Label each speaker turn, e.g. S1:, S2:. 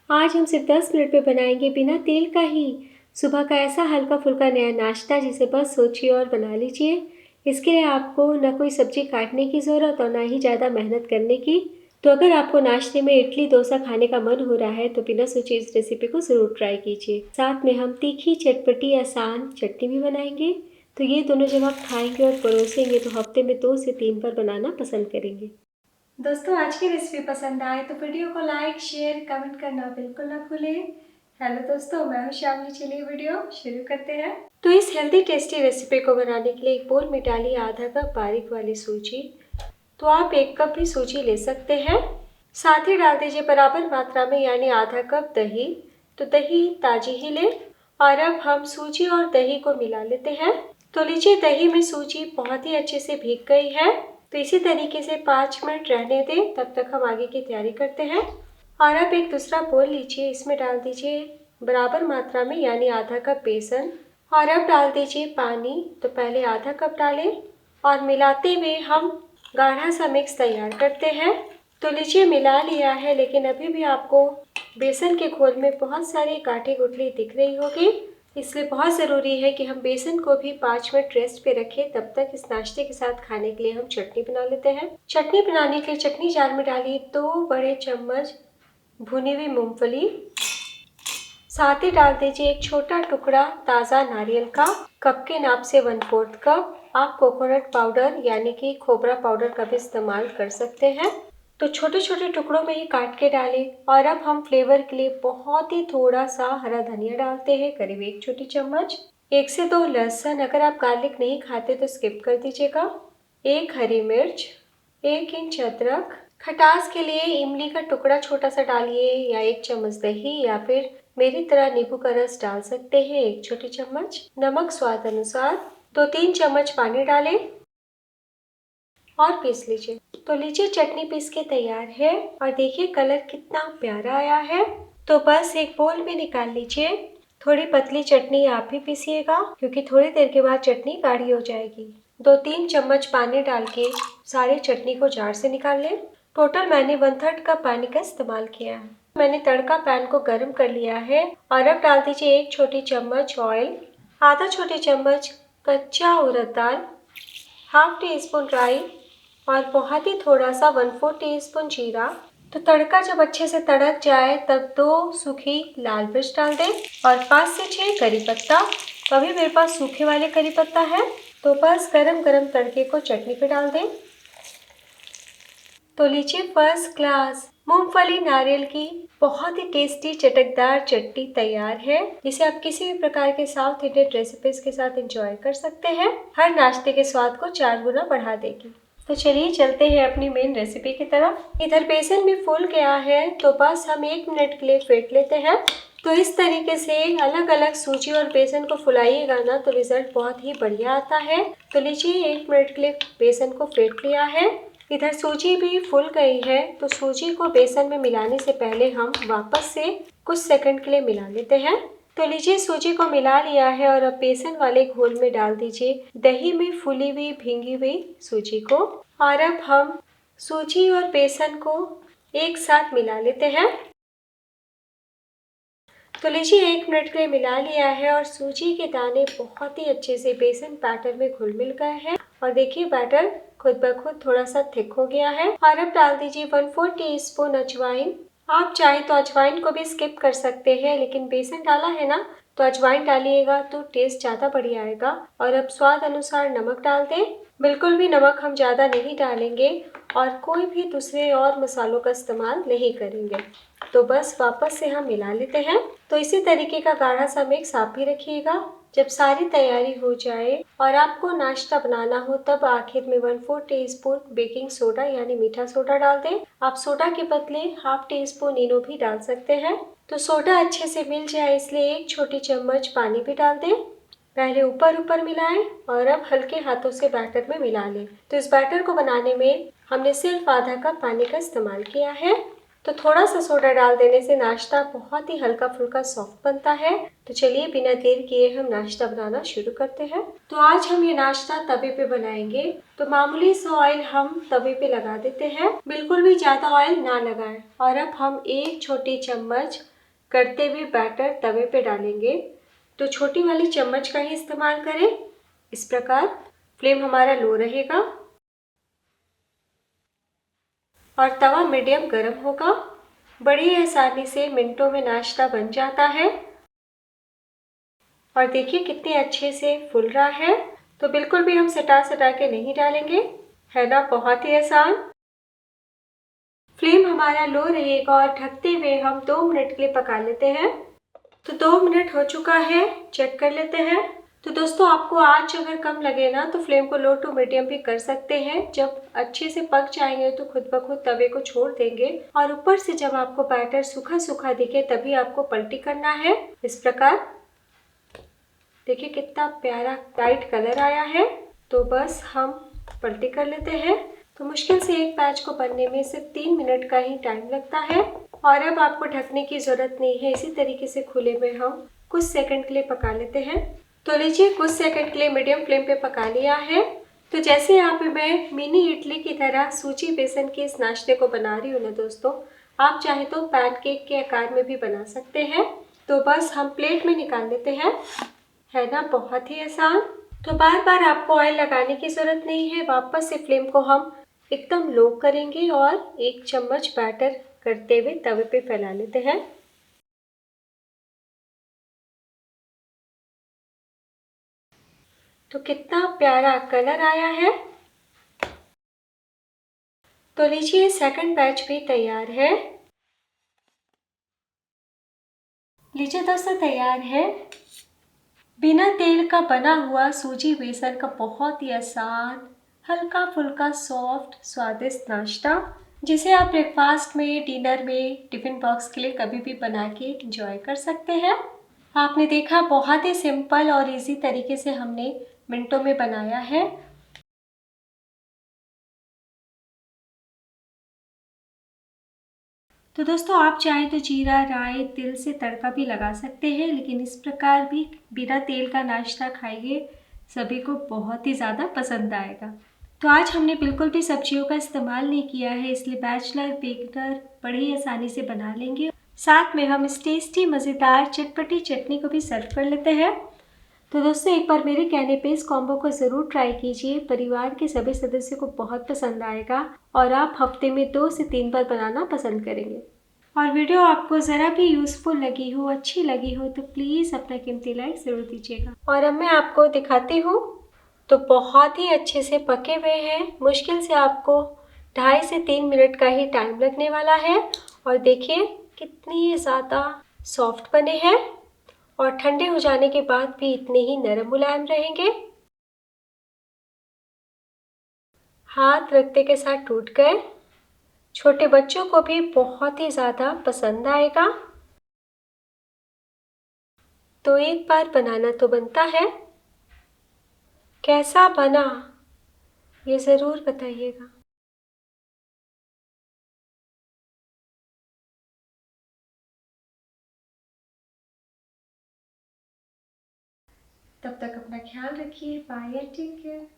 S1: आज हम सिर्फ 10 मिनट में बनाएंगे बिना तेल का ही सुबह का ऐसा हल्का फुल्का नया नाश्ता जिसे बस सोचिए और बना लीजिए। इसके लिए आपको न कोई सब्जी काटने की ज़रूरत और ना ही ज़्यादा मेहनत करने की। तो अगर आपको नाश्ते में इडली डोसा खाने का मन हो रहा है तो बिना सोचे इस रेसिपी को ज़रूर ट्राई कीजिए। साथ में हम तीखी चटपटी आसान चटनी भी बनाएंगे। तो ये दोनों जब आप खाएंगे और परोसेंगे तो हफ्ते में 2 से 3 बार बनाना पसंद करेंगे। दोस्तों, आज की रेसिपी पसंद आए तो वीडियो को लाइक शेयर कमेंट करना बिल्कुल ना भूलें। हेलो दोस्तों, मैं हूं शामली। चलिए वीडियो शुरू करते हैं। तो इस हेल्दी टेस्टी रेसिपी को बनाने के लिए एक बोल में डालिए आधा कप बारीक वाली सूजी। तो आप 1 कप भी सूजी ले सकते हैं। साथ ही डाल दीजिए बराबर मात्रा में यानी आधा कप दही। तो दही ताजी ही लें। और अब हम सूजी और दही को मिला लेते हैं। तो लीजिए, दही में सूजी बहुत ही अच्छे से भीग गई है। तो इसी तरीके से 5 मिनट रहने दें, तब तक हम आगे की तैयारी करते हैं। और अब एक दूसरा बोल लीजिए, इसमें डाल दीजिए बराबर मात्रा में यानी आधा कप बेसन। और अब डाल दीजिए पानी। तो पहले आधा कप डालें और मिलाते हुए हम गाढ़ा सा मिक्स तैयार करते हैं। तो लीजिए, मिला लिया है, लेकिन अभी भी आपको बेसन के घोल में बहुत सारी गांठें गुठली दिख रही होगी। इसलिए बहुत ज़रूरी है कि हम बेसन को भी 5 मिनट रेस्ट पे रखें। तब तक इस नाश्ते के साथ खाने के लिए हम चटनी बना लेते हैं। चटनी बनाने के लिए चटनी जार में डालिए 2 बड़े चम्मच भुनी हुई मूंगफली। साथ ही डाल दीजिए एक छोटा टुकड़ा ताज़ा नारियल का। कप के नाप से 1/4 कप। आप कोकोनट पाउडर यानी कि खोपरा पाउडर का भी इस्तेमाल कर सकते हैं। तो छोटे छोटे टुकड़ों में ही काट के डालें। और अब हम फ्लेवर के लिए बहुत ही थोड़ा सा हरा धनिया डालते हैं, करीब 1 छोटी चम्मच। 1 से 2 लहसुन, अगर आप गार्लिक नहीं खाते तो स्किप कर दीजिएगा। 1 हरी मिर्च, 1 इंच अदरक। खटास के लिए इमली का टुकड़ा छोटा सा डालिए या 1 चम्मच दही, या फिर मेरी तरह नींबू का रस डाल सकते हैं 1 छोटी चम्मच। नमक स्वाद अनुसार। 2-3 चम्मच पानी डालें और पीस लीजिए। तो लीजिए, चटनी पीस के तैयार है। और देखिए कलर कितना प्यारा आया है। तो बस एक बोल में निकाल लीजिए। थोड़ी पतली चटनी आप भी पीसिएगा, क्योंकि थोड़ी देर के बाद चटनी गाढ़ी हो जाएगी। 2-3 चम्मच पानी डाल के सारी चटनी को जार से निकाल लें। टोटल मैंने 1/3 कप पानी का इस्तेमाल किया है। मैंने तड़का पैन को गर्म कर लिया है। और अब डाल दीजिए 1 छोटी चम्मच ऑयल, आधा छोटी चम्मच कच्चा उड़द दाल, हाफ टी स्पून राई और बहुत ही थोड़ा सा 1/4 टीस्पून जीरा। तो तड़का जब अच्छे से तड़क जाए तब 2 सूखी लाल मिर्च डाल दें और 5 से 6 करी पत्ता। तो अभी मेरे पास सूखे वाले करी पत्ता है। तो बस गरम गरम तड़के को चटनी पे डाल दें। तो लीजिए, फर्स्ट क्लास मूंगफली नारियल की बहुत ही टेस्टी चटकदार चटनी तैयार है। इसे आप किसी भी प्रकार के साउथ इंडियन रेसिपीज के साथ एंजॉय कर सकते हैं। हर नाश्ते के स्वाद को 4 गुना बढ़ा देगी। तो चलिए चलते हैं अपनी मेन रेसिपी की तरफ। इधर बेसन भी फूल गया है, तो बस हम 1 मिनट के लिए फेंट लेते हैं। तो इस तरीके से अलग अलग सूजी और बेसन को फुलाइएगा ना, तो रिजल्ट बहुत ही बढ़िया आता है। तो लीजिए, 1 मिनट के लिए बेसन को फेंट लिया है। इधर सूजी भी फूल गई है। तो सूजी को बेसन में मिलाने से पहले हम वापस से कुछ सेकंड के लिए मिला लेते हैं। तो लीजिए, सूजी को मिला लिया है और अब बेसन वाले घोल में डाल दीजिए दही में फूली हुई भींगी हुई सूजी को। और अब हम सूजी और बेसन को एक साथ मिला लेते हैं। तो लीजिए, 1 मिनट के लिए मिला लिया है और सूजी के दाने बहुत ही अच्छे से बेसन बैटर में घुल मिल गए हैं। और देखिए, बैटर खुद ब खुद थोड़ा सा थिक हो गया है। और अब डाल दीजिए 1/4 टीस्पून अजवाइन। आप चाहे तो अजवाइन को भी स्किप कर सकते हैं, लेकिन बेसन डाला है ना, तो अजवाइन डालिएगा तो टेस्ट ज़्यादा बढ़िया आएगा। और अब स्वाद अनुसार नमक डाल दें। बिल्कुल भी नमक हम ज़्यादा नहीं डालेंगे और कोई भी दूसरे और मसालों का इस्तेमाल नहीं करेंगे। तो बस वापस से हम मिला लेते हैं। तो इसी तरीके का गाढ़ा सा मिक्स आप भी रखिएगा। जब सारी तैयारी हो जाए और आपको नाश्ता बनाना हो, तब आखिर में 1/4 टीस्पून बेकिंग सोडा यानी मीठा सोडा डाल दें। आप सोडा के बदले हाफ टीस्पून इनो भी डाल सकते हैं। तो सोडा अच्छे से मिल जाए, इसलिए 1 छोटी चम्मच पानी भी डाल दें। पहले ऊपर ऊपर मिलाएं और अब हल्के हाथों से बैटर में मिला लें। तो इस बैटर को बनाने में हमने सिर्फ आधा कप पानी का इस्तेमाल किया है। तो थोड़ा सा सोडा डाल देने से नाश्ता बहुत ही हल्का फुल्का सॉफ्ट बनता है। तो चलिए बिना देर किए हम नाश्ता बनाना शुरू करते हैं। तो आज हम ये नाश्ता तवे पे बनाएंगे। तो मामूली सा ऑयल हम तवे पे लगा देते हैं, बिल्कुल भी ज्यादा ऑयल ना लगाएं। और अब हम 1 छोटी चम्मच करते हुए बैटर तवे पे डालेंगे तो छोटी वाली चम्मच का ही इस्तेमाल करें। इस प्रकार फ्लेम हमारा लो रहेगा और तवा मीडियम गर्म होगा। बड़ी आसानी से मिनटों में नाश्ता बन जाता है और देखिए कितने अच्छे से फूल रहा है। तो बिल्कुल भी हम सटा के नहीं डालेंगे, है ना, बहुत ही आसान। फ्लेम हमारा लो रहेगा और ढकते हुए हम 2 मिनट के लिए पका लेते हैं। तो 2 मिनट हो चुका है, चेक कर लेते हैं। तो दोस्तों आपको आंच अगर कम लगे ना तो फ्लेम को लो टू मीडियम भी कर सकते हैं। जब अच्छे से पक जाएंगे तो खुद ब खुद तवे को छोड़ देंगे और ऊपर से जब आपको बैटर सूखा सूखा दिखे तभी आपको पलटी करना है। इस प्रकार देखिए कितना प्यारा लाइट कलर आया है। तो बस हम पलटी कर लेते हैं। तो मुश्किल से एक बैच को बनने में सिर्फ 3 मिनट का ही टाइम लगता है और अब आपको ढकने की जरूरत नहीं है। इसी तरीके से खुले में हम कुछ सेकंड के लिए पका लेते हैं। तो लीजिए कुछ सेकंड के लिए मीडियम फ्लेम पे पका लिया है। तो जैसे यहाँ पे मैं मिनी इडली की तरह सूजी बेसन के इस नाश्ते को बना रही हूँ ना दोस्तों, आप चाहे तो पैनकेक के आकार में भी बना सकते हैं। तो बस हम प्लेट में निकाल लेते हैं, है ना, बहुत ही आसान। तो बार बार आपको ऑयल लगाने की जरूरत नहीं है। वापस से फ्लेम को हम एकदम लो करेंगे और 1 चम्मच बैटर करते हुए तवे पे फैला लेते हैं। तो कितना प्यारा कलर आया है। तो लीजिए सेकंड बैच भी तैयार है। लीजिए दोस्तों तैयार है बिना तेल का बना हुआ सूजी बेसन का बहुत ही आसान, हल्का फुल्का, सॉफ्ट, स्वादिष्ट नाश्ता, जिसे आप ब्रेकफास्ट में, डिनर में, टिफिन बॉक्स के लिए कभी भी बना के एंजॉय कर सकते हैं। आपने देखा बहुत ही सिंपल और इजी तरीके से हमने मिनटों में बनाया है। तो दोस्तों आप चाहें तो जीरा, राई, तिल से तड़का भी लगा सकते हैं, लेकिन इस प्रकार भी बिना तेल का नाश्ता खाइए, सभी को बहुत ही ज़्यादा पसंद आएगा। तो आज हमने बिल्कुल भी सब्जियों का इस्तेमाल नहीं किया है, इसलिए बैचलर बिगिनर बड़ी आसानी से बना लेंगे। साथ में हम इस टेस्टी मज़ेदार चटपटी चटनी को भी सर्व कर लेते हैं। तो दोस्तों एक बार मेरे कहने पे इस कॉम्बो को ज़रूर ट्राई कीजिए। परिवार के सभी सदस्यों को बहुत पसंद आएगा और आप हफ्ते में 2 से 3 बार बनाना पसंद करेंगे। और वीडियो आपको ज़रा भी यूज़फुल लगी हो, अच्छी लगी हो तो प्लीज़ अपना कीमती लाइक ज़रूर दीजिएगा। और अब मैं आपको दिखाती हूँ। तो बहुत ही अच्छे से पके हुए हैं। मुश्किल से आपको 2.5 से 3 मिनट का ही टाइम लगने वाला है। और देखिए कितनी ज़्यादा सॉफ्ट बने हैं और ठंडे हो जाने के बाद भी इतने ही नरम मुलायम रहेंगे। हाथ रखते के साथ टूट गए। छोटे बच्चों को भी बहुत ही ज़्यादा पसंद आएगा। तो एक बार बनाना तो बनता है। कैसा बना ये ज़रूर बताइएगा। तब तक अपना ख्याल रखिए। Bye and take care.